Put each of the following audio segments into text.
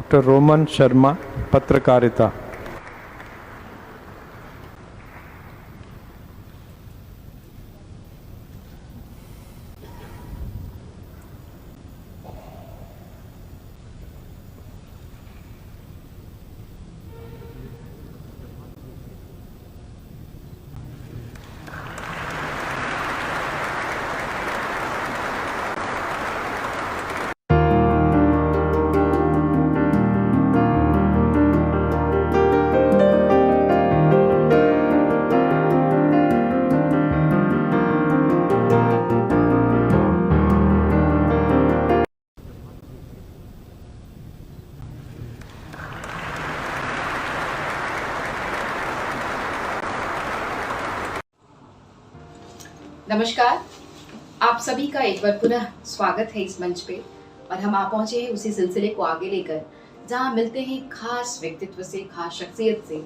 Doctor Roman Sharma, पत्रकारिता। नमस्कार, आप सभी का एक बार पुनः स्वागत है इस मंच पे। और हम आ पहुंचे हैं उसी सिलसिले को आगे लेकर जहां मिलते हैं खास व्यक्तित्व से, खास शख्सियत से,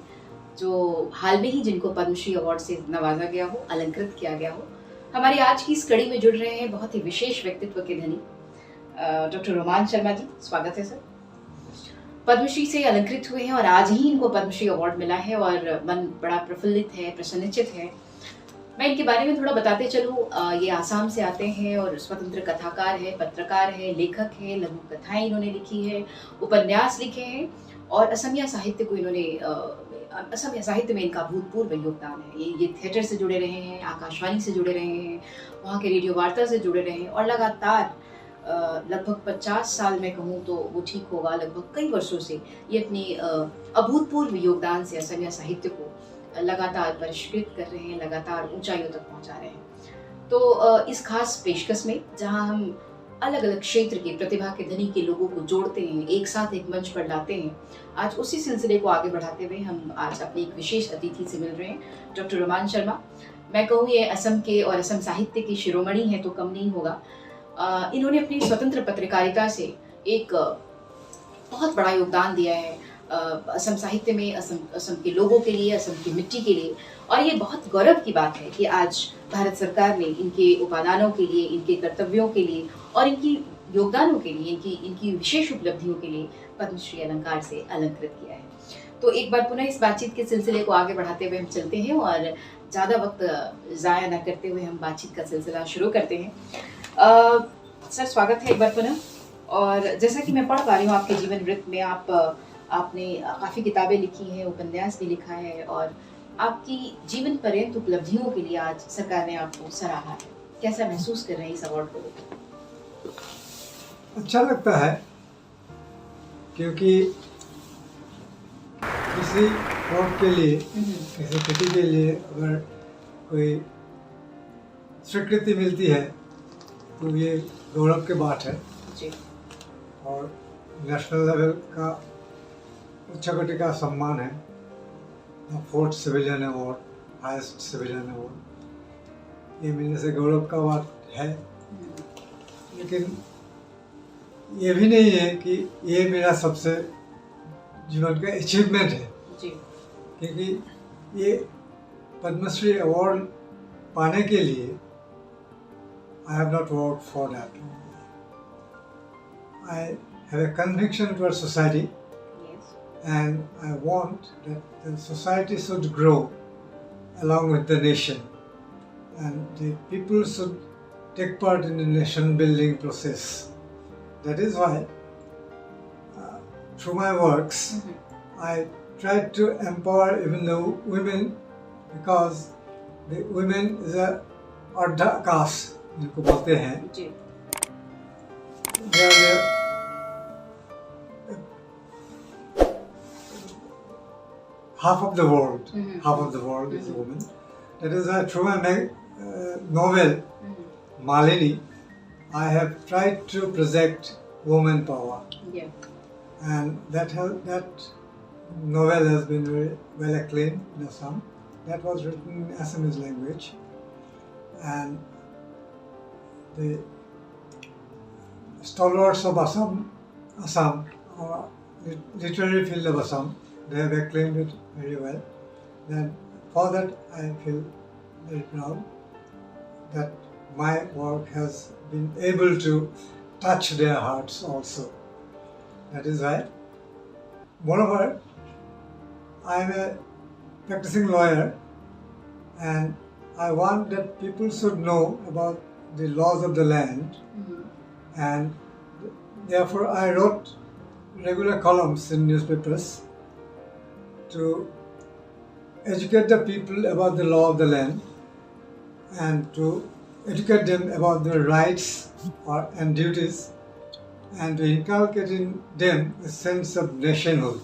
जो हाल में ही जिनको पद्मश्री अवार्ड से नवाजा गया हो, अलंकृत किया गया हो। हमारी आज की इस कड़ी में जुड़ रहे हैं बहुत ही विशेष व्यक्तित्व के धनी डॉक्टर रोमान शर्मा जी। स्वागत है सर। पद्मश्री से अलंकृत हुए हैं और आज ही इनको पद्मश्री अवार्ड मिला है और मन बड़ा प्रफुल्लित है, प्रसन्नचित है। मैं इनके बारे में थोड़ा बताते चलूँ। ये आसाम से आते हैं और स्वतंत्र कथाकार है, पत्रकार है, लेखक है, लघु कथाएं इन्होंने लिखी है, उपन्यास लिखे हैं और असमिया साहित्य को इन्होंने असमिया साहित्य में इनका भूतपूर्व योगदान है। ये थिएटर से जुड़े रहे हैं, आकाशवाणी से जुड़े रहे हैं, वहाँ के रेडियो वार्ता से जुड़े रहे हैं और लगातार लगभग 50 साल में कहूँ तो वो ठीक होगा, लगभग कई वर्षों से ये अपनी अभूतपूर्व योगदान से असमिया साहित्य को लगातार परिष्कृत कर रहे हैं, लगातार ऊंचाइयों तक पहुंचा रहे हैं। तो इस खास पेशकश में जहां हम अलग अलग क्षेत्र के प्रतिभा के धनी के लोगों को जोड़ते हैं, एक साथ एक मंच पर लाते हैं, आज उसी सिलसिले को आगे बढ़ाते हुए हम आज अपने एक विशेष अतिथि से मिल रहे हैं, डॉक्टर रोमान शर्मा। मैं कहूँ ये असम के और असम साहित्य की शिरोमणि है तो कम नहीं होगा। इन्होंने अपनी स्वतंत्र पत्रकारिता से एक बहुत बड़ा योगदान दिया है असम साहित्य में, असम के लोगों के लिए, असम की मिट्टी के लिए। और ये बहुत गौरव की बात है कि आज भारत सरकार ने इनके उपादानों के लिए, इनके कर्तव्यों के लिए और इनकी योगदानों के लिए, इनकी विशेष उपलब्धियों के लिए पद्मश्री अलंकार से अलंकृत किया है। तो एक बार पुनः इस बातचीत के सिलसिले को आगे बढ़ाते हुए हम चलते हैं और ज़्यादा वक्त ज़ाया न करते हुए हम बातचीत का सिलसिला शुरू करते हैं। सर, स्वागत है एक बार पुनः। और जैसा कि मैं पढ़ पा रही हूँ आपके जीवन वृत्त में, आपने काफ़ी किताबें लिखी हैं, उपन्यास भी लिखा है और आपकी जीवन पर्यंत उपलब्धियों के लिए आज सरकार ने आपको सराहा है। कैसा महसूस कर रहे हैं इस अवार्ड को लेकर? अच्छा लगता है, क्योंकि किसी अवार्ड के लिए, किसी कृति के लिए अगर कोई स्वीकृति मिलती है तो ये गौरव की बात है जी। और नेशनल लेवल का उच्च कोटि का सम्मान है, fourth civilian award, highest civilian award. ये मिलने से गौरव का बात है, लेकिन ये भी नहीं है कि ये मेरा सबसे जीवन का अचीवमेंट है जी। क्योंकि ये पद्मश्री अवार्ड पाने के लिए I have not worked for that. I have a conviction towards society. And I want that the society should grow along with the nation, and the people should take part in the nation building process. That is why through my works I try to empower even the women, because the women is a ardha caste जिनको बोलते हैं। They are half of the world. Half of the world is a woman. That is why through my novel Malini, I have tried to project woman power. And that novel has been very well acclaimed in Assam. That was written in Assamese language, and the stalwarts of Assam, or literary field of Assam, they have acclaimed it very well. Then for that I feel very proud that my work has been able to touch their hearts also. That is why moreover, I am a practicing lawyer, and I want that people should know about the laws of the land, and therefore I wrote regular columns in newspapers to educate the people about the law of the land and to educate them about their rights and duties, and to inculcate in them a sense of nationhood,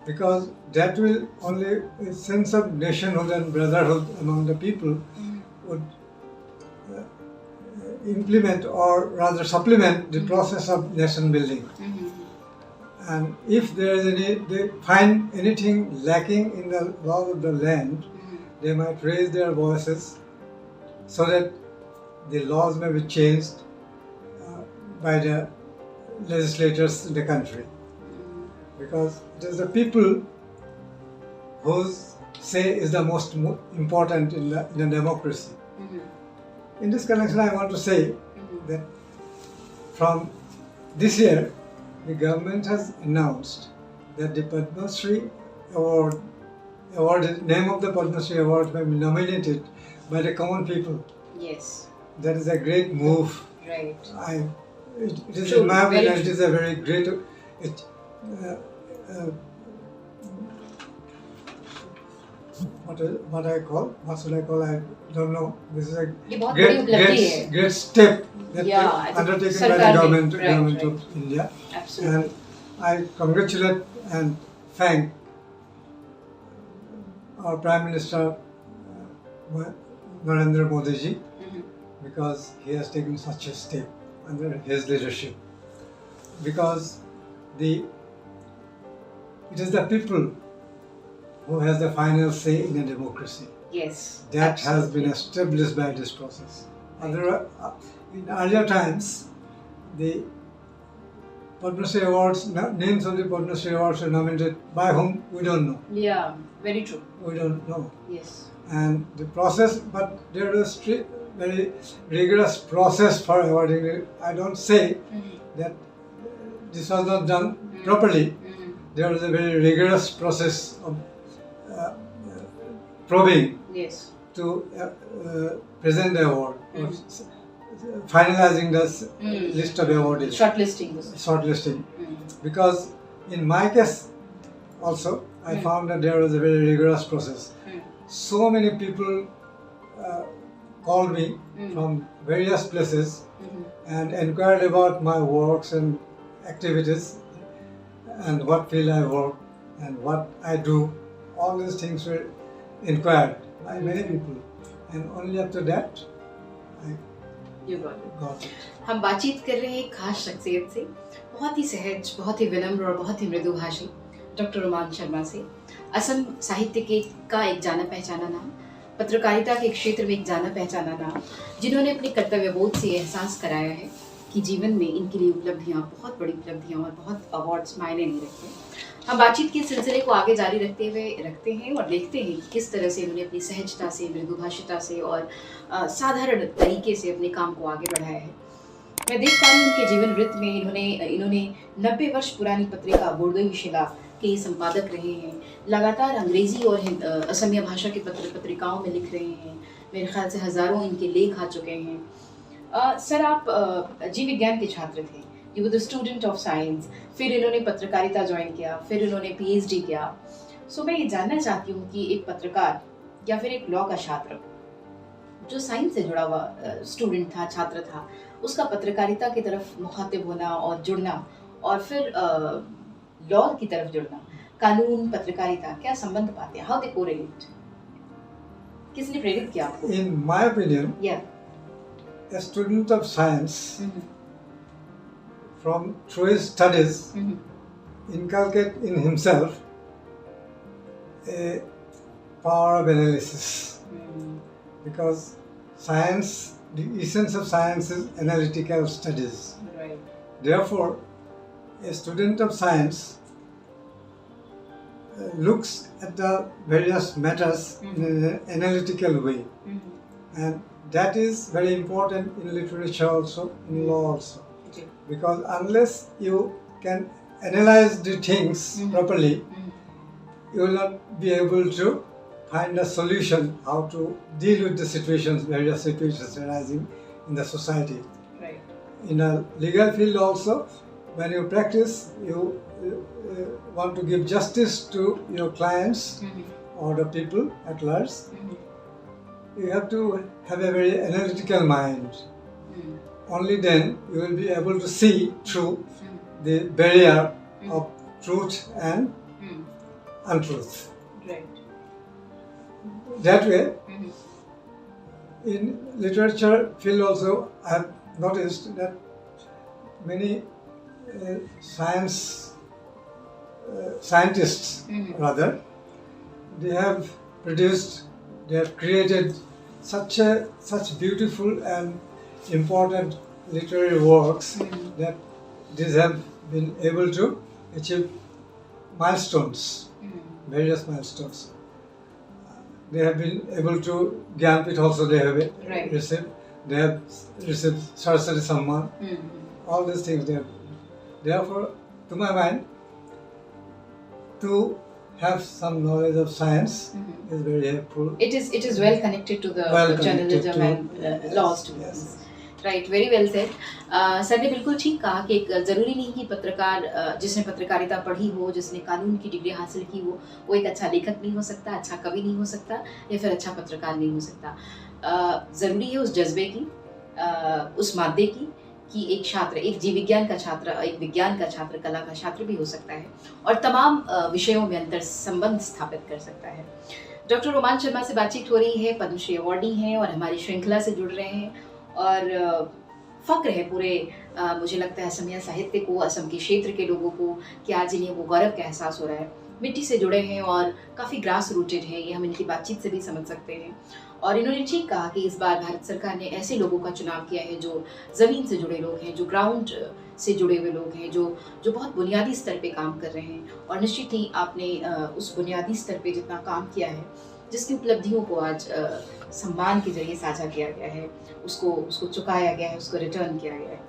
because that will only a sense of nationhood and brotherhood among the people would implement or rather supplement the process of nation building. And if there is they find anything lacking in the law of the land, they might raise their voices so that the laws may be changed by the legislators in the country. Because it is the people whose say is the most important in a democracy. In this connection, I want to say that from this year, the government has announced that the Padma Shri award, name of the Padma Shri award may be nominated by the common people. Yes. That is a great move. Right. It is, True, in my opinion, very it is a very great. What should I call? I don't know. This is a great step that undertaken by the government of India. Absolutely. And I congratulate and thank our Prime Minister Narendra Modi ji, because he has taken such a step under his leadership. Because it is the people who has the final say in a democracy. Yes. That has been established by this process. In earlier times, the Padma Shri Awards, names of the Padma Shri Awards are nominated by whom we don't know. Yeah, very true. We don't know. Yes. And the process, but there is a very rigorous process for awarding it. I don't say that this was not done properly. There is a very rigorous process of probing to present the award, or finalizing the list of awardees. Shortlisting. Because in my case also, I found that there was a very rigorous process. So many people called me from various places and inquired about my works and activities and what field I work and what I do. All these things were inquired by many people, and only after that I got it. हम बातचीत कर रहे हैं एक खास शख्सियत से, बहुत ही सहज, बहुत ही विनम्र और बहुत ही मृदुभाषी डॉक्टर रोमान शर्मा से। असम साहित्य का एक जाना पहचाना नाम, पत्रकारिता के क्षेत्र में एक जाना पहचाना नाम, जिन्होंने अपने कर्तव्यबोध से एहसास कराया है कि जीवन में इनके लिए उपलब्धियाँ, बहुत बड़ी उपलब्धियाँ और बहुत अवार्ड्स मायने नहीं रखते। हम बातचीत के सिलसिले को आगे जारी रखते हैं और देखते हैं कि किस तरह से इन्होंने अपनी सहजता से, मृदुभाषिता से और साधारण तरीके से अपने काम को आगे बढ़ाया है। मैं देख पा रही हूँ उनके जीवन वृत्त में इन्होंने 90 वर्ष पुरानी पत्रिका बोर्डोइचिला के संपादक रहे हैं, लगातार अंग्रेजी और असमिया भाषा के पत्रिकाओं में लिख रहे हैं। मेरे ख्याल से हज़ारों इनके लेख आ चुके हैं। सर, आप जीव विज्ञान के छात्र थे, you were the student of science, फिर इन्होंने पत्रकारिता ज्वाइन किया, फिर इन्होंने PhD किया। सो मैं ये जानना चाहती हूँ कि एक पत्रकार या फिर एक लॉ का छात्र जो साइंस से जुड़ा हुआ स्टूडेंट था, छात्र था, उसका पत्रकारिता की तरफ मुखातिब होना और जुड़ना और फिर लॉ की तरफ जुड़ना, कानून, पत्रकारिता, क्या संबंध पाते हैं? How they correlate? किसने प्रेरित किया आपको? In my opinion, a student of science from through his studies inculcate in himself a power of analysis, because science, the essence of science is analytical studies. Right. Therefore, a student of science looks at the various matters in an analytical way, and that is very important in literature also, in law also, because unless you can analyze the things properly, you will not be able to find a solution how to deal with the situations, various situations arising in the society. Right. In a legal field also, when you practice, you want to give justice to your clients or the people at large. You have to have a very analytical mind. Only then you will be able to see through the barrier of truth and untruth. Right. That way, in literature field also, I have noticed that many scientists rather, they have produced, they have created such beautiful and important literary works that these have been able to achieve milestones, various milestones. They have been able to, Gyanpith also they have received, they have received Saraswati Sarmah, all these things they have. Therefore, to my mind, to have some knowledge of science is very helpful. It is well connected to the journalism and law students. Right, very well said. Sir ने बिल्कुल ठीक कहा कि ज़रूरी नहीं कि पत्रकार जिसने पत्रकारिता पढ़ी हो, जिसने कानून की डिग्री हासिल की हो, वो एक अच्छा लेखक नहीं हो सकता, अच्छा कवि नहीं हो सकता या फिर अच्छा पत्रकार नहीं हो सकता. ज़रूरी है उस जज्बे की, उस मादे की कि एक छात्र, एक जीव विज्ञान का छात्र, एक विज्ञान का छात्र, कला का छात्र भी हो सकता है और तमाम विषयों में अंतर संबंध स्थापित कर सकता है. डॉक्टर रोमान शर्मा से बातचीत हो रही है, पद्मश्री अवार्डी हैं और हमारी श्रृंखला से जुड़ रहे हैं और फ़क्र है पूरे मुझे लगता है असमिया साहित्य को, असम के क्षेत्र के लोगों को कि आज इन्हें वो गौरव का एहसास हो रहा है. मिट्टी से जुड़े हैं और काफ़ी ग्रास रूटेड है, ये हम इनकी बातचीत से भी समझ सकते हैं. और इन्होंने ठीक कहा कि इस बार भारत सरकार ने ऐसे लोगों का चुनाव किया है जो ज़मीन से जुड़े लोग हैं, जो ग्राउंड से जुड़े हुए लोग हैं, जो बहुत बुनियादी स्तर पे काम कर रहे हैं. और निश्चित ही आपने उस बुनियादी स्तर पे जितना काम किया है, जिसकी उपलब्धियों को आज सम्मान के जरिए साझा किया गया है, उसको चुकाया गया है, उसको रिटर्न किया गया है.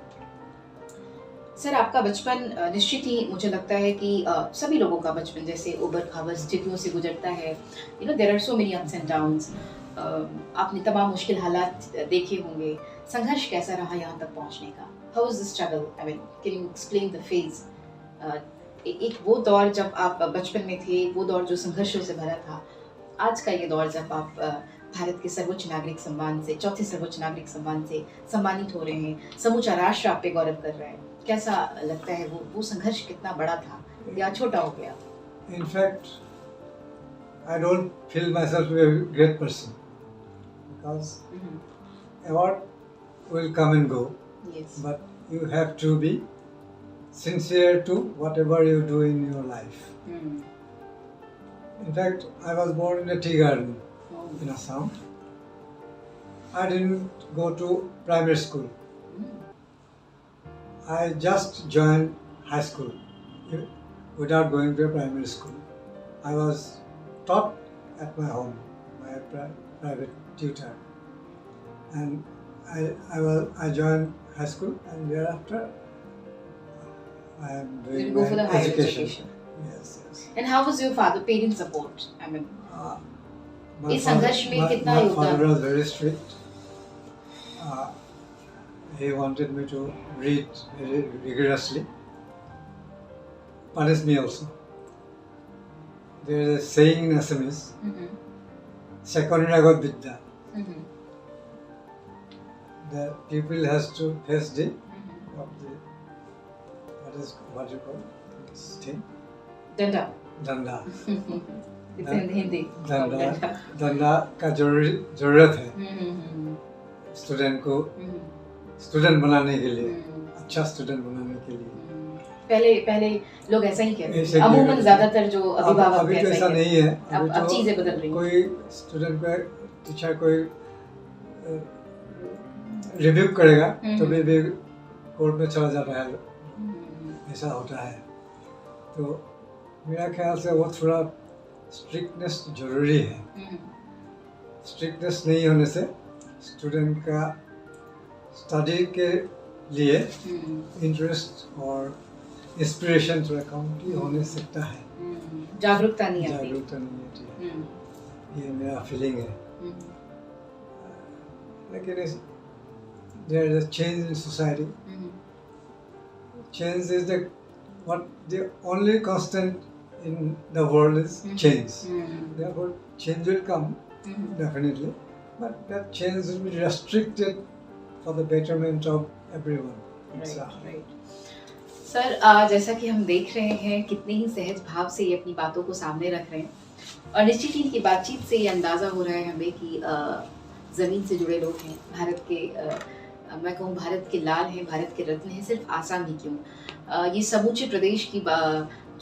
सर, आपका बचपन निश्चित ही मुझे लगता है कि सभी लोगों का बचपन जैसे उबड़ खाबड़ स्थितियों से गुजरता है. There are so many ups and downs. आपने तमाम मुश्किल हालात देखे होंगे. संघर्ष कैसा रहा यहाँ तक पहुँचने का? How is the struggle? I mean, can you explain the phase? एक वो दौर जब आप बचपन में थे, वो दौर जो संघर्षों से भरा था, आज का ये दौर जब आप भारत के सर्वोच्च नागरिक सम्मान से, चौथे सर्वोच्च नागरिक सम्मान से सम्मानित हो रहे हैं, समूचा राष्ट्र आप पे गौरव कर रहा है, कैसा लगता है? वो संघर्ष कितना बड़ा था या छोटा हो गया? In fact, I don't feel myself to be a great person because award will come and go. Yes. But you have to be sincere to whatever you do in your life. In fact, I was born in a tea garden in Assam. I didn't go to primary school. I just joined high school without going to a primary school. I was taught at my home by a private tutor. And I joined high school and thereafter I am doing go for the higher education. Yes. And how was your parent support? I mean, इस संघर्ष में कितना योगदान? योगदान? My father was very strict. He wanted me to read very rigorously. Punished me also. There is a saying in Assamese, Sekoniragot Vidya. The pupil has to face the, what you call this thing? Danda. It's in Hindi. दंडा का जरूरत है student को, student बनाने के लिए, अच्छा student बनाने के लिए. पहले लोग ऐसा ही कहते हैं. अमूमन ज्यादातर जो अभिभावक अभी तो ऐसा नहीं है. अब चीजें बदल रही हैं. कोई स्टूडेंट को टीचर कोई रिव्यू करेगा तो भी कोर्ट में चला जाता है, ऐसा होता है. तो मेरा ख्याल से वो थोड़ा स्ट्रिक्टनेस जरूरी है. स्ट्रिक्टनेस नहीं होने से स्टूडेंट का स्टडी के लिए इंटरेस्ट और इंस्पिरेशन थोड़ा कम की होने सकता है, जागरूकता नहीं आती। जागरूकता नहीं आती है, ये मेरा फीलिंग है। लेकिन there is a change in society. Change is the only constant in the world is change. Therefore, change will come definitely, but that change will be restricted for the betterment of everyone. Right. Sir, जैसा कि हम देख रहे हैं कितने ही सहज भाव से ये अपनी बातों को सामने रख रहे हैं और निश्चित ही इनकी बातचीत से ये अंदाज़ा हो रहा है हमें कि ज़मीन से जुड़े लोग हैं, भारत के मैं कहूँ भारत के लाल हैं, भारत के रत्न हैं, सिर्फ आसाम ही क्यों, ये समूचे प्रदेश की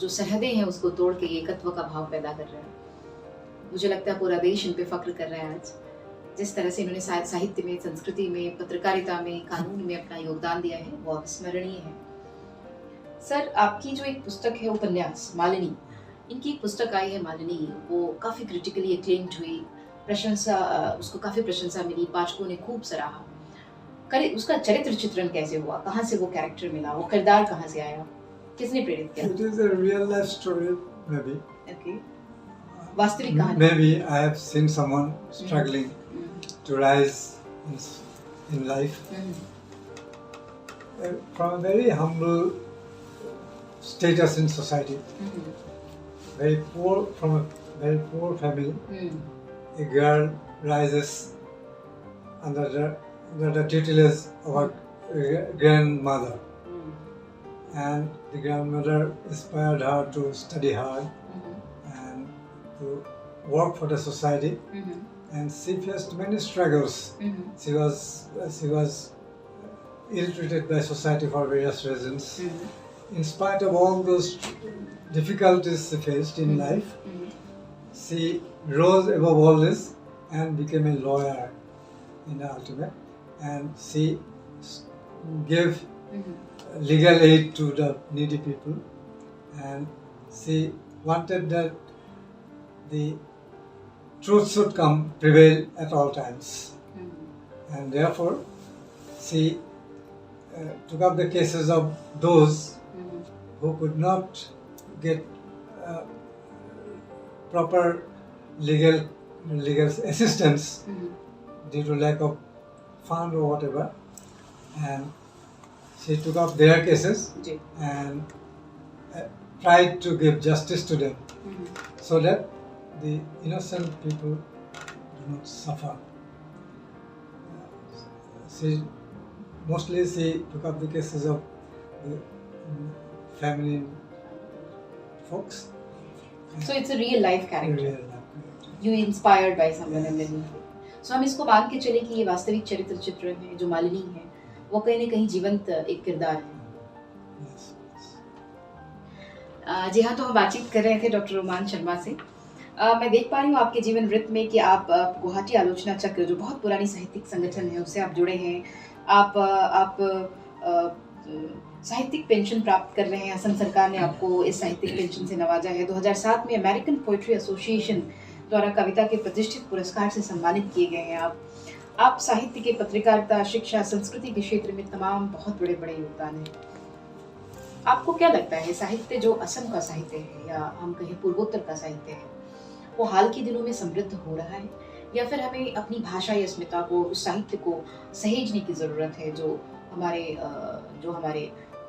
जो सरहदें हैं उसको तोड़ के एकत्व का भाव पैदा कर रहे हैं। मुझे लगता है पूरा देश इन पे फख्र कर रहा है आज, जिस तरह से इन्होंने साहित्य में, संस्कृति में, पत्रकारिता में, कानून में अपना योगदान दिया है वो अविस्मरणीय है। सर, आपकी जो एक पुस्तक है उपन्यास मालिनी, इनकी एक पुस्तक आई है मालिनी, वो काफ़ी क्रिटिकली एक्लेम्ड हुई, प्रशंसा, उसको काफ़ी प्रशंसा मिली, पाठकों ने खूब सराहा। उसका चरित्र चित्रण कैसे हुआ, कहाँ से वो कैरेक्टर मिला, वो किरदार कहाँ से आया, किसने प्रेरित किया? It is a real life story, maybe. Okay. वास्तविक कहानी। Maybe I have seen someone struggling to rise in life from a very humble status in society, from a very poor family. A girl rises under the tutelage of her grandmother, and the grandmother inspired her to study hard and to work for the society. And she faced many struggles. She was ill-treated by society for various reasons. In spite of all those difficulties she faced in life, she rose above all this and became a lawyer in the ultimate. And she gave legal aid to the needy people, and she wanted that the truth should prevail at all times. And therefore, she took up the cases of those who could not get proper legal assistance due to lack of fund or whatever, and she took up their cases and tried to give justice to them, so that the innocent people do not suffer. She took up the cases of the family folks. So it's a real life character. Real life character. You inspired by someone and then. So हम इसको बांध के चले कि ये वास्तविक चरित्र चित्रण है, जो मालिनी है वो कहीं न कहीं जीवंत एक किरदार है। जी हाँ, तो हम बातचीत कर रहे थे डॉक्टर रोमान शर्मा से। मैं देख पा रही हूँ आपके जीवन वृत्त में कि आप गुवाहाटी आलोचना चक्र, जो बहुत पुरानी साहित्यिक संगठन है, उससे आप जुड़े हैं। आप साहित्यिक पेंशन प्राप्त कर रहे हैं। असम सरकार ने आपको इस साहित्यिक पेंशन से नवाजा है। 2007 में अमेरिकन पोएट्री एसोसिएशन द्वारा कविता के प्रतिष्ठित पुरस्कार से सम्मानित किए गए हैं। आप साहित्य के, पत्रकारिता, शिक्षा, संस्कृति के क्षेत्र में तमाम बहुत बड़े बड़े योगदान हैं। आपको क्या लगता है, साहित्य जो असम का साहित्य है या हम कहें पूर्वोत्तर का साहित्य है, वो हाल के दिनों में समृद्ध हो रहा है, या फिर हमें अपनी भाषा या अस्मिता को, उस साहित्य को सहेजने की ज़रूरत है जो हमारे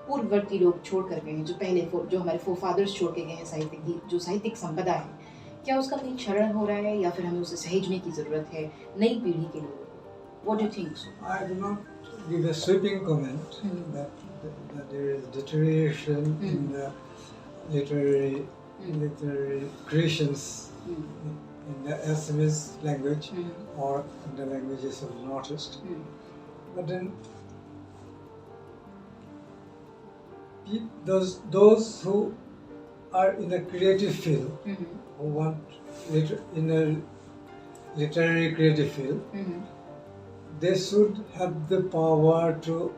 पूर्ववर्ती लोग छोड़ कर गए हैं, जो हमारे फोरफादर्स छोड़ के गए हैं, जो साहित्यिक संपदा है, क्या उसका कहीं क्षरण हो रहा है या फिर हमें उसे सहेजने की ज़रूरत है नई पीढ़ी के लोगों को? What do you think? I do not give a sweeping comment that there is deterioration in the literary creations in the Assamese language or in the languages of the Northeast. But then those who are in a creative field, who want in a literary creative field, they should have the power to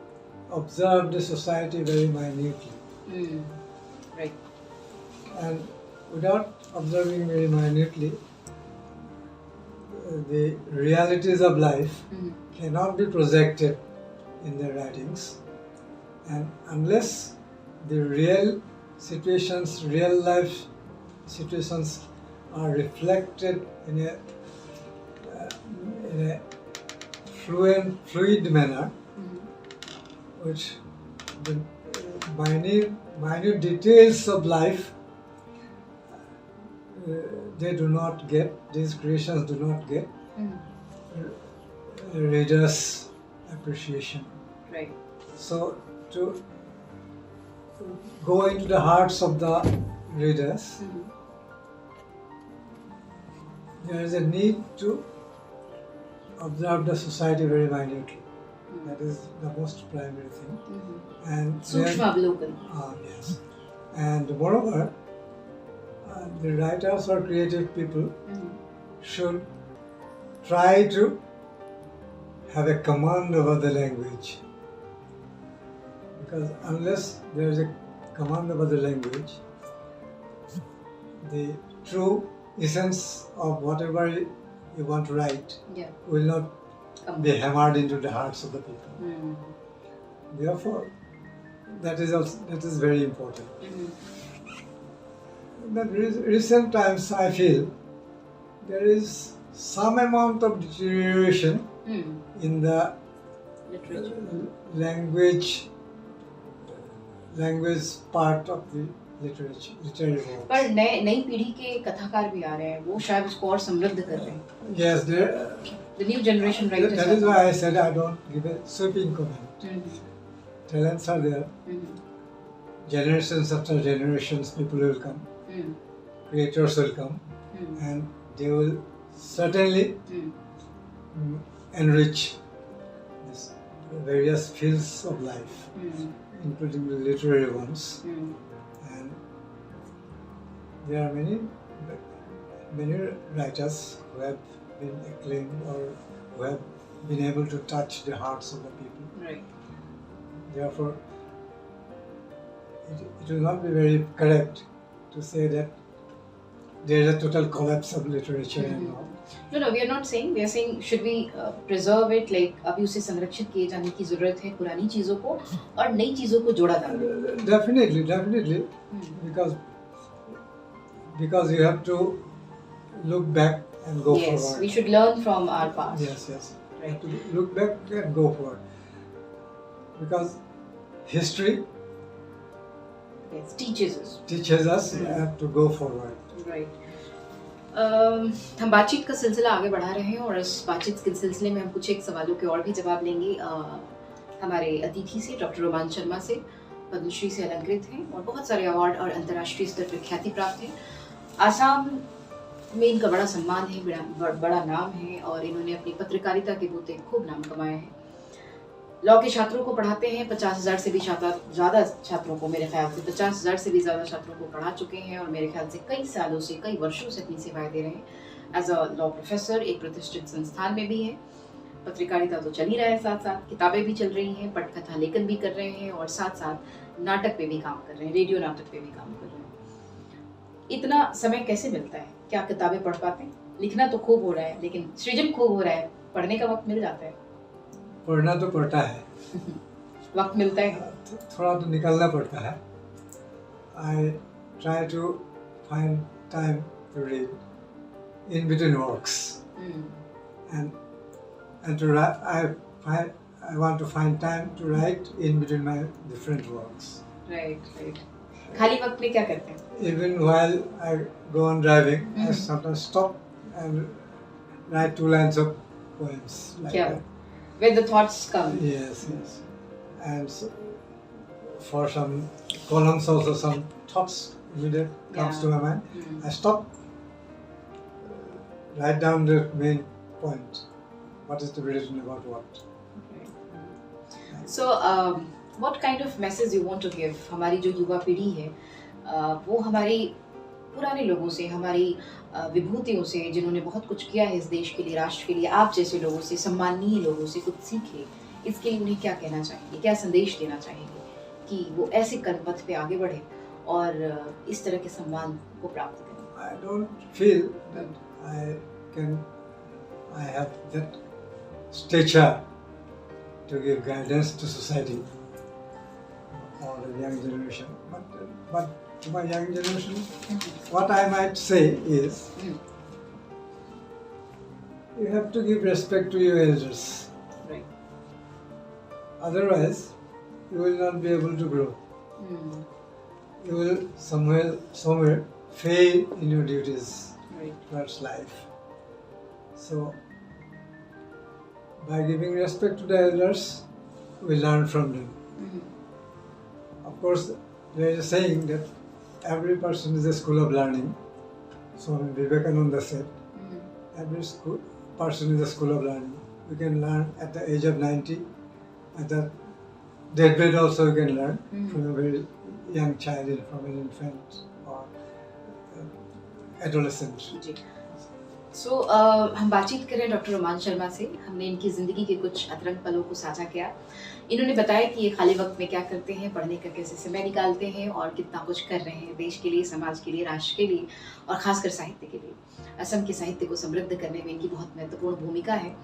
observe the society very minutely. Right. And without observing very minutely, the realities of life cannot be projected in their writings. And unless the real situations, real life situations are reflected in a fluid manner, which the minute details of life they do not get, these creations do not get readers' appreciation. Right. So to go into the hearts of the readers, there is a need to observe the society very minutely. That is the most primary thing. And Sukshma-avlokan. Yes. And moreover, the writers or creative people should try to have a command over the language. Because unless there is a command over the language, the true essence of whatever you want to write will not be hammered into the hearts of the people. Therefore, that is very important. In the recent times, I feel there is some amount of deterioration in the language part of the literary works. पर नई पीढ़ी के कथाकार भी आ रहे हैं, वो शायद उसको और समृद्ध कर रहे हैं. Yes, the new generation writers. That is why I said I don't give a sweeping comment. Talents are there. Generations after generations, people will come. Creators will come, and they will certainly enrich these various fields of life, including the literary ones. And there are many writers who have been acclaimed or who have been able to touch the hearts of the people. Right. Therefore, it will not be very correct to say that there is a total collapse of literature and all. No, we are not saying. We are saying should we preserve it, like अभी उसे संरक्षित किए जाने की ज़रूरत है पुरानी चीज़ों को और नई चीज़ों को जोड़ा जाना. Definitely, because you have to look back and go forward. Yes, we should learn from our past. Yes. Right. You have to look back and go forward. Because history teaches us you have to go forward. Right. हम बातचीत का सिलसिला आगे बढ़ा रहे हैं और इस बातचीत के सिलसिले में हम कुछ एक सवालों के और भी जवाब लेंगे हमारे अतिथि से, डॉक्टर रोमान शर्मा से, पद्मश्री से अलंकृत हैं और बहुत सारे अवार्ड और अंतर्राष्ट्रीय स्तर पर ख्याति प्राप्त हैं. आसाम में इनका बड़ा सम्मान है, बड़ा नाम है और इन्होंने अपनी पत्रकारिता के बूते खूब नाम कमाए हैं. लॉ के छात्रों को पढ़ाते हैं, 50,000 से भी ज़्यादा छात्रों को, मेरे ख्याल से 50,000 से भी ज़्यादा छात्रों को पढ़ा चुके हैं और मेरे ख्याल से कई सालों से, कई वर्षों से अपनी सेवाएं दे रहे हैं. एज अ लॉ प्रोफेसर एक प्रतिष्ठित संस्थान में भी है. पत्रकारिता तो चल ही रहा है, साथ साथ किताबें भी चल रही हैं, पटकथा लेखन भी कर रहे हैं और साथ साथ नाटक पे भी काम कर रहे हैं, रेडियो नाटक पे भी काम कर रहे हैं. इतना समय कैसे मिलता है? क्या किताबें पढ़ पाते हैं? लिखना तो खूब हो रहा है, लेकिन सृजन खूब हो रहा है, पढ़ने का वक्त मिल जाता है? पढ़ना तो पड़ता है. वक्त मिलता है, थोड़ा तो निकलना पड़ता है. I try to find time to read in between works, and to write. I want to find time to write in between my different works. Right. खाली वक्त में क्या करते हैं? Even while I go on driving, I sometimes stop and write 2 lines of poems like that. Where the thoughts come. Yes. And so, for some columns also, some thoughts immediately comes to my mind. I stop, write down the main point. What is to be written about what. So, what kind of message you want to give? हमारी जो युवा पीढ़ी है, वो हमारी पुराने लोगों से, हमारी विभूतियों से, जिन्होंने बहुत कुछ किया है इस देश के लिए, राष्ट्र के लिए, आप जैसे लोगों से, सम्माननीय लोगों से कुछ सीखे. इसके लिए उन्हें क्या कहना चाहेंगे, क्या संदेश देना चाहेंगे कि वो ऐसे कर्मपथ पे आगे बढ़े और इस तरह के सम्मान को प्राप्त करें? I don't feel that I have that stature to give guidance to society or the young generation. But to my young generation, what I might say is, you have to give respect to your elders. Right. Otherwise, you will not be able to grow. You will somewhere fail in your duties towards life. So, by giving respect to the elders, we learn from them. Of course, there is a saying that every person is a school of learning. So when Vivekananda said, every person is a school of learning. You can learn at the age of 90, at the deathbed also you can learn from a very young child, from an infant or adolescent. सो हम बातचीत करें doctor Roman Sharma से। हमने इनकी ज़िंदगी के कुछ अतरंग पलों को साझा किया। इन्होंने बताया कि ये खाली वक्त में क्या करते हैं, पढ़ने का कैसे समय निकालते हैं और कितना कुछ कर रहे हैं देश के लिए, समाज के लिए, राष्ट्र के लिए और ख़ासकर साहित्य के लिए। असम के साहित्य को समृद्ध करने में इनकी बहुत महत्वपूर्ण भूमिका है।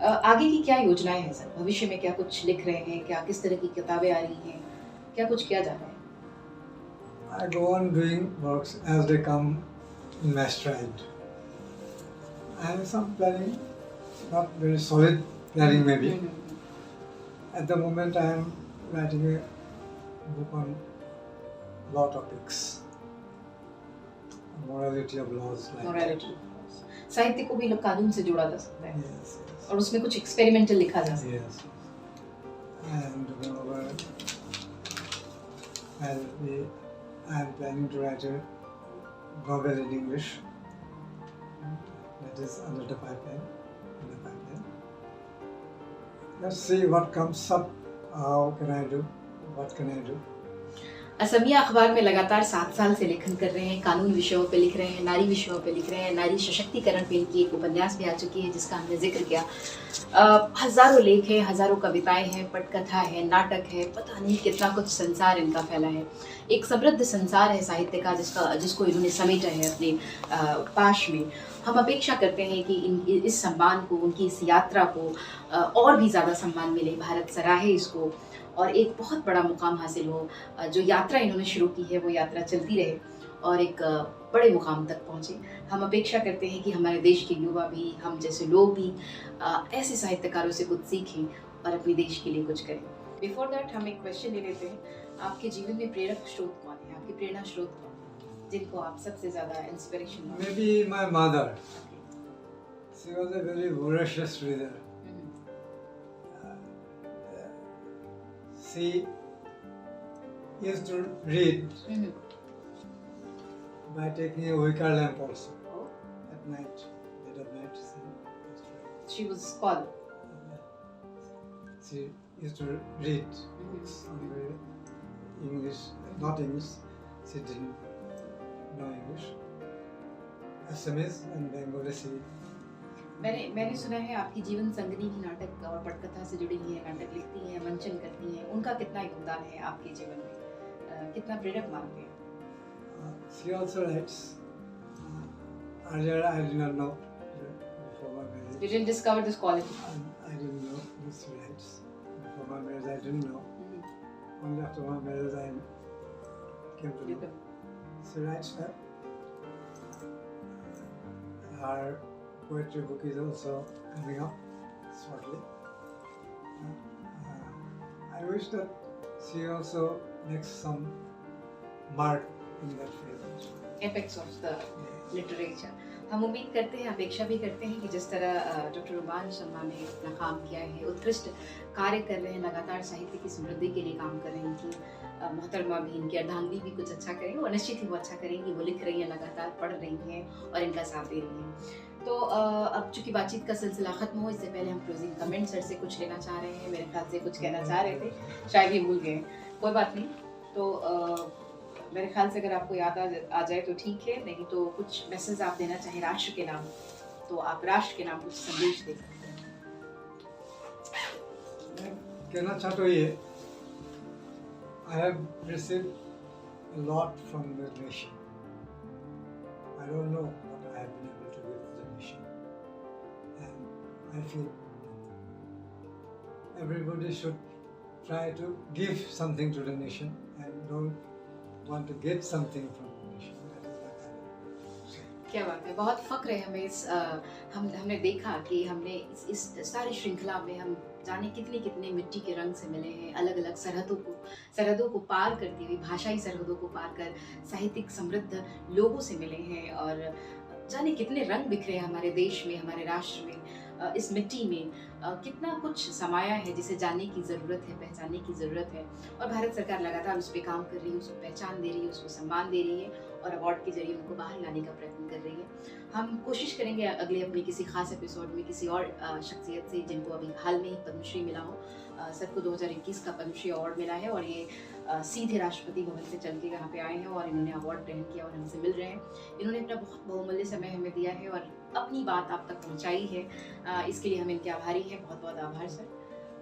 आगे की क्या योजनाएं हैं सर? भविष्य में क्या कुछ लिख रहे हैं? क्या किस तरह की किताबें आ रही हैं? क्या कुछ किया जा रहा है? I go on doing works as they come in my stride. I have some planning, not very solid planning maybe. At the moment I am writing a book on law topics, morality of laws. Morality. साहित्य को भी कानून से जोड़ा जा सकता है। Yes. और उसमें कुछ एक्सपेरिमेंटल लिखा जा सकता है। Yes. And moreover, I am planning to write a novel in English. That is under the pipeline. Let's see what comes up. How can I do? What can I do? Asamiya अखबार में लगातार 7 साल से लेखन कर रहे हैं, कानून विषयों पे लिख रहे हैं, नारी विषयों पे लिख रहे हैं, नारी सशक्तिकरण पे इनकी एक उपन्यास भी आ चुकी है जिसका हमने जिक्र किया। हजारों लेख हैं, हजारों कविताएं हैं, पटकथा है, नाटक है, पता नहीं कितना कुछ संसार इनका फैला है। एक समृद्ध संसार है साहित्य का जिसको इन्होंने समेटा है अपने पाश में। हम अपेक्षा करते हैं कि इस सम्मान को, उनकी इस यात्रा को और भी ज़्यादा सम्मान मिले, भारत सराहे इसको और एक बहुत बड़ा मुकाम हासिल हो। जो यात्रा इन्होंने शुरू की है वो यात्रा चलती रहे और एक बड़े मुकाम तक पहुँचे। हम अपेक्षा करते हैं कि हमारे देश के युवा भी, हम जैसे लोग भी ऐसे साहित्यकारों से कुछ सीखें और अपने देश के लिए कुछ करें। बिफोर दैट हम एक क्वेश्चन ले लेते हैं। आपके जीवन में प्रेरक स्रोत कौन है? आपकी प्रेरणा स्रोत कौन है जिनको आप सबसे ज़्यादा inspiration? Maybe my mother. She was a very voracious reader. She used to read by taking a wicker lamp also at night, dead of night. She was a scholar. She used to read books on English, not English. She didn't know English. Assamese and Bengali she. मैंने सुना है आपकी जीवन संगनी भी नाटक और पटकथा से जुड़ी हुई है, नाटक लिखती हैं, मंचन करती हैं। उनका कितना योगदान है आपके जीवन में? कितना प्रेरक मानते हैं? She also writes. Earlier I did not know before my marriage. You didn't discover this quality. I didn't know this she writes. Before my marriage I didn't know. Only after my marriage I came to know. She writes her poetry book is also coming up shortly. I wish that she also makes some mark in that field. Apex of the literature. हम उम्मीद करते हैं, अपेक्षा भी करते हैं कि जिस तरह डॉक्टर रोमान शर्मा ने अपना काम किया है, उत्कृष्ट कार्य कर रहे हैं, लगातार साहित्य की समृद्धि के लिए काम कर रहे हैं, इनकी मोहतरमा भी, इनकी अर्धांगिनी भी कुछ अच्छा करें और निश्चित ही वो अच्छा करेंगी। वो लिख रही हैं, लगातार पढ़ रही हैं और इनका साथ दे रही हैं। तो अब चूँकि बातचीत का सिलसिला ख़त्म हो, इससे पहले हम क्लोजिंग कमेंट सर से कुछ लेना चाह रहे हैं। मेरे ख्याल से कुछ कहना चाह रहे थे, शायद ही भूल गए, कोई बात नहीं। तो मेरे ख्याल से अगर आपको याद आ जाए तो ठीक है, नहीं तो कुछ मैसेज आप देना चाहें राष्ट्र के नाम, तो आप राष्ट्र के नाम कुछ संदेश दे सकते हैं। मैं कहना चाहता हूँ ये, I have received a lot from the nation. I don't know what I have been able to give to the nation, and I feel everybody should try to give something to the nation and don't want to get something from the nation. That is what I say. क्या बात है, बहुत फक्र है हमें इस हमने देखा कि हमने इस सारी श्रृंखला में हम जाने कितने कितने मिट्टी के रंग से मिले हैं, अलग अलग सरहदों को पार करती हुई, भाषाई सरहदों को पार कर साहित्यिक समृद्ध लोगों से मिले हैं, और जाने कितने रंग बिखरे हैं हमारे देश में, हमारे राष्ट्र में, इस मिट्टी में कितना कुछ समाया है जिसे जानने की ज़रूरत है, पहचानने की ज़रूरत है। और भारत सरकार लगातार उस पर काम कर रही है, उसको पहचान दे रही है, उसको सम्मान दे रही है और अवार्ड के जरिए उनको बाहर लाने का प्रयत्न कर रही है। हम कोशिश करेंगे अगले अपने किसी खास एपिसोड में किसी और शख्सियत से जिनको अभी हाल में ही पद्मश्री मिला हो। सर को 2021 का पद्मश्री अवार्ड मिला है और ये सीधे राष्ट्रपति भवन से चल के यहाँ पे आए हैं और इन्होंने अवार्ड ग्रहण किया और हमसे मिल रहे हैं। इन्होंने अपना बहुत बहुमूल्य समय हमें दिया है और अपनी बात आप तक पहुँचाई है, इसके लिए हम इनके आभारी हैं। बहुत बहुत आभार सर।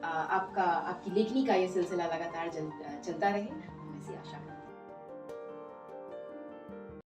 आपकी लेखनी का ये सिलसिला लगातार चलता रहे, हम ऐसी आशा करते हैं।